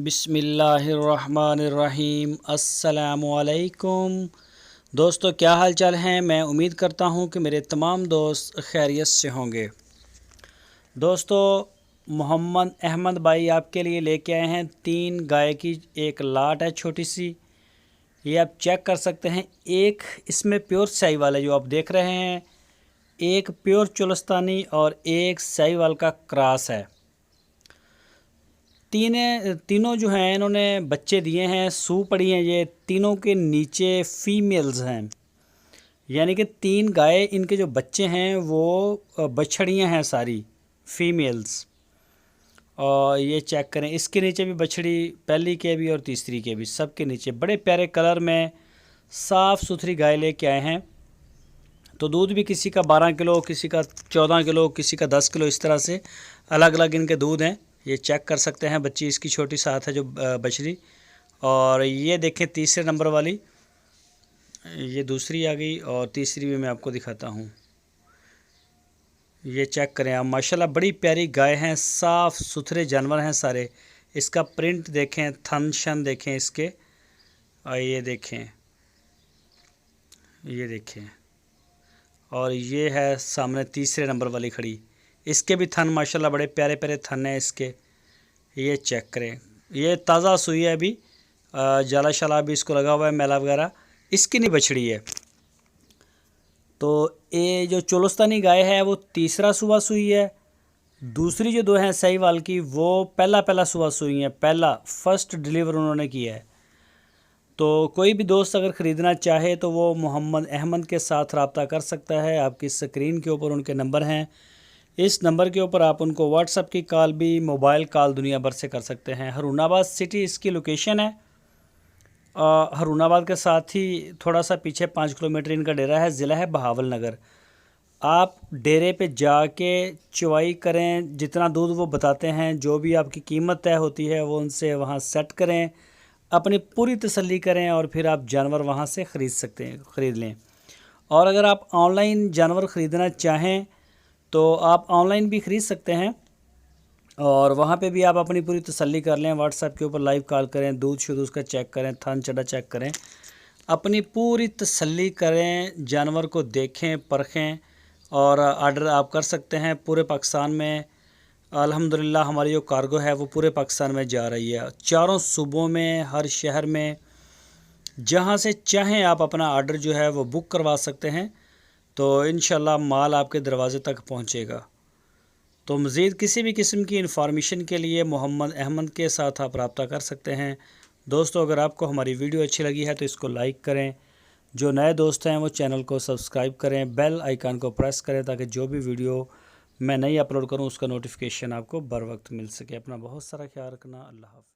بسم اللہ الرحمن الرحیم۔ السلام علیکم دوستو، کیا حال چال ہیں؟ میں امید کرتا ہوں کہ میرے تمام دوست خیریت سے ہوں گے۔ دوستو، محمد احمد بھائی آپ کے لیے لے کے آئے ہیں 3 گائے کی ایک لاٹ ہے چھوٹی سی۔ یہ آپ چیک کر سکتے ہیں، ایک اس میں پیور ساہی وال ہے جو آپ دیکھ رہے ہیں، ایک پیور چولستانی اور ایک ساہی وال کا کراس ہے۔ تینوں جو ہیں انہوں نے بچے دیے ہیں، سو پڑی ہیں۔ یہ تینوں کے نیچے فیمیلز ہیں، یعنی کہ 3 گائے ان کے جو بچے ہیں وہ بچھڑیاں ہیں ساری فیمیلز۔ اور یہ چیک کریں، اس کے نیچے بھی بچھڑی، پہلی کے بھی اور تیسری کے بھی، سب کے نیچے بڑے پیارے کلر میں صاف ستھری گائے لے کے آئے ہیں۔ تو دودھ بھی کسی کا 12 کلو، کسی کا 14 کلو، کسی کا 10 کلو، اس طرح سے الگ الگ ان کے دودھ ہیں۔ یہ چیک کر سکتے ہیں، بچی اس کی چھوٹی ساتھ ہے جو بچڑی۔ اور یہ دیکھیں تیسرے نمبر والی، یہ دوسری آ گئی، اور تیسری بھی میں آپ کو دکھاتا ہوں۔ یہ چیک کریں آپ، ماشاءاللہ بڑی پیاری گائے ہیں، صاف ستھرے جانور ہیں سارے۔ اس کا پرنٹ دیکھیں، تھن شن دیکھیں اس کے، اور یہ دیکھیں، یہ دیکھیں، اور یہ ہے سامنے تیسرے نمبر والی کھڑی، اس کے بھی تھن ماشاءاللہ بڑے پیارے پیارے تھن ہیں اس کے۔ یہ چیک کریں، یہ تازہ سوئی ہے، ابھی جالا شالا بھی اس کو لگا ہوا ہے، میلا وغیرہ اس کی نہیں بچڑی ہے۔ تو یہ جو چولستانی گائے ہے وہ تیسرا صبح سوئی ہے، دوسری جو 2 ہیں ساہی وال کی وہ پہلا صبح سوئی ہیں، فرسٹ ڈلیور انہوں نے کیا ہے۔ تو کوئی بھی دوست اگر خریدنا چاہے تو وہ محمد احمد کے ساتھ رابطہ کر سکتا ہے۔ آپ کی اسکرین کے اوپر ان کے نمبر ہیں، اس نمبر کے اوپر آپ ان کو واٹس ایپ کی کال بھی، موبائل کال دنیا بھر سے کر سکتے ہیں۔ ہارون آباد سٹی اس کی لوکیشن ہے۔ ہارون آباد کے ساتھ ہی تھوڑا سا پیچھے 5 کلومیٹر ان کا ڈیرہ ہے، ضلع ہے بہاول نگر۔ آپ ڈیرے پہ جا کے چوائی کریں، جتنا دودھ وہ بتاتے ہیں، جو بھی آپ کی قیمت طے ہوتی ہے وہ ان سے وہاں سیٹ کریں، اپنی پوری تسلی کریں، اور پھر آپ جانور وہاں سے خرید لیں۔ اور اگر آپ آن لائن جانور خریدنا چاہیں تو آپ آن لائن بھی خرید سکتے ہیں، اور وہاں پہ بھی آپ اپنی پوری تسلی کر لیں۔ واٹس ایپ کے اوپر لائیو کال کریں، دودھ شدھ اس کا چیک کریں، تھن چڑا چیک کریں، اپنی پوری تسلی کریں، جانور کو دیکھیں، پرکھیں، اور آرڈر آپ کر سکتے ہیں پورے پاکستان میں۔ الحمدللہ ہماری جو کارگو ہے وہ پورے پاکستان میں جا رہی ہے، 4 صوبوں میں، ہر شہر میں، جہاں سے چاہیں آپ اپنا آرڈر جو ہے وہ بک کروا سکتے ہیں۔ تو انشاءاللہ مال آپ کے دروازے تک پہنچے گا۔ تو مزید کسی بھی قسم کی انفارمیشن کے لیے محمد احمد کے ساتھ آپ رابطہ کر سکتے ہیں۔ دوستو، اگر آپ کو ہماری ویڈیو اچھی لگی ہے تو اس کو لائک کریں، جو نئے دوست ہیں وہ چینل کو سبسکرائب کریں، بیل آئیکن کو پریس کریں تاکہ جو بھی ویڈیو میں نئی اپلوڈ کروں اس کا نوٹیفیکیشن آپ کو بر وقت مل سکے۔ اپنا بہت سارا خیال رکھنا، اللہ حافظ۔